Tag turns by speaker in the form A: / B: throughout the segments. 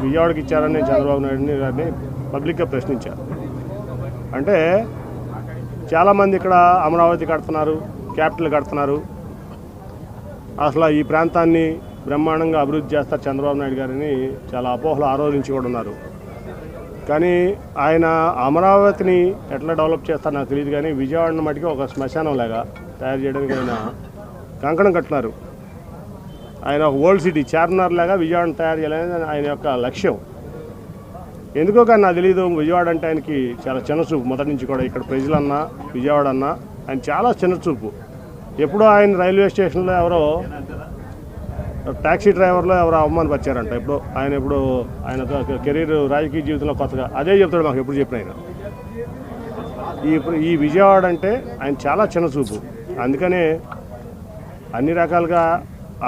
A: విజయవాడకి ఇచ్చారని చంద్రబాబు నాయుడు గారిని పబ్లిక్గా ప్రశ్నించారు. అంటే చాలామంది ఇక్కడ అమరావతి కడుతున్నారు, క్యాపిటల్ కడుతున్నారు, అసలు ఈ ప్రాంతాన్ని బ్రహ్మాండంగా అభివృద్ధి చేస్తారు చంద్రబాబు నాయుడు గారిని చాలా అపోహలు ఆరోధించి కూడా ఉన్నారు. కానీ ఆయన అమరావతిని ఎట్లా డెవలప్ చేస్తారో నాకు తెలియదు, కానీ విజయవాడని మటుకు ఒక శ్మశానం లాగా తయారు చేయడానికి ఆయన కంకణం కట్టినారు. ఆయన ఒక ఓల్డ్ సిటీ చార్మినార్ లాగా విజయవాడని తయారు చేయాలని ఆయన యొక్క లక్ష్యం. ఎందుకో కానీ నాకు తెలియదు, విజయవాడ అంటే ఆయనకి చాలా చిన్నచూపు మొదటి నుంచి కూడా. ఇక్కడ ప్రజలన్నా విజయవాడ అన్నా ఆయన చాలా చిన్నచూపు. ఎప్పుడో ఆయన రైల్వే స్టేషన్లో ఎవరో ట్యాక్సీ డ్రైవర్లో ఎవరో అవమానపరిచారంట. ఎప్పుడు ఆయన కెరీర్ రాజకీయ జీవితంలో కొత్తగా అదే చెప్తాడు మాకు ఎప్పుడు చెప్పిన ఆయన. ఈ విజయవాడ అంటే ఆయన చాలా చిన్నచూపు. అందుకనే అన్ని రకాలుగా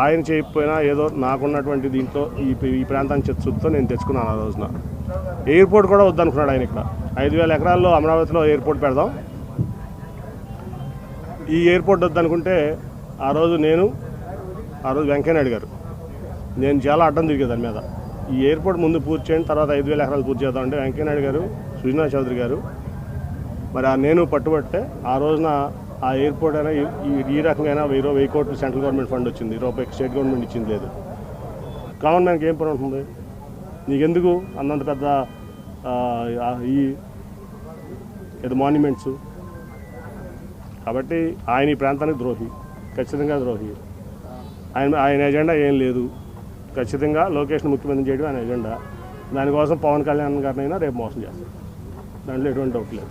A: ఆయన చేయకపోయినా ఏదో నాకున్నటువంటి దీంట్లో ఈ ప్రాంతానికి చిత్తశుద్ధితో నేను తెచ్చుకున్నాను. ఆ రోజున ఎయిర్పోర్ట్ కూడా వద్దనుకున్నాడు ఆయన. ఇక్కడ 5,000 ఎకరాల్లో అమరావతిలో ఎయిర్పోర్ట్ పెడదాం, ఈ ఎయిర్పోర్ట్ వద్దనుకుంటే ఆ రోజు వెంకయ్యనాయుడు గారు నేను చాలా అడ్డం తిరిగే దాని మీద. ఈ ఎయిర్పోర్ట్ ముందు పూర్తి చేయండి, తర్వాత 5,000 ఎకరాలు పూర్తి చేద్దాం అంటే వెంకయ్యనాయుడు గారు, సుజనా చౌదరి గారు మరి నేను పట్టుబట్టే ఆ రోజున ఆ ఎయిర్పోర్ట్ అయినా ఈ రకంగా 1,000 కోట్లు సెంట్రల్ గవర్నమెంట్ ఫండ్ వచ్చింది, రూపాయి స్టేట్ గవర్నమెంట్ ఇచ్చింది లేదు. కామన్ మ్యాన్కి ఏం పని ఉంటుంది? నీకెందుకు అంతంత పెద్ద ఏదో మాన్యుమెంట్స్? కాబట్టి ఆయన ఈ ప్రాంతానికి ద్రోహి, ఖచ్చితంగా ద్రోహి. ఆయన ఎజెండా ఏం లేదు. ఖచ్చితంగా లోకేష్ను ముఖ్యమంత్రి చేయడం ఆయన ఎజెండా. దానికోసం పవన్ కళ్యాణ్ గారినైనా రేపు మోసం చేస్తారు, దాంట్లో ఎటువంటి డౌట్ లేదు.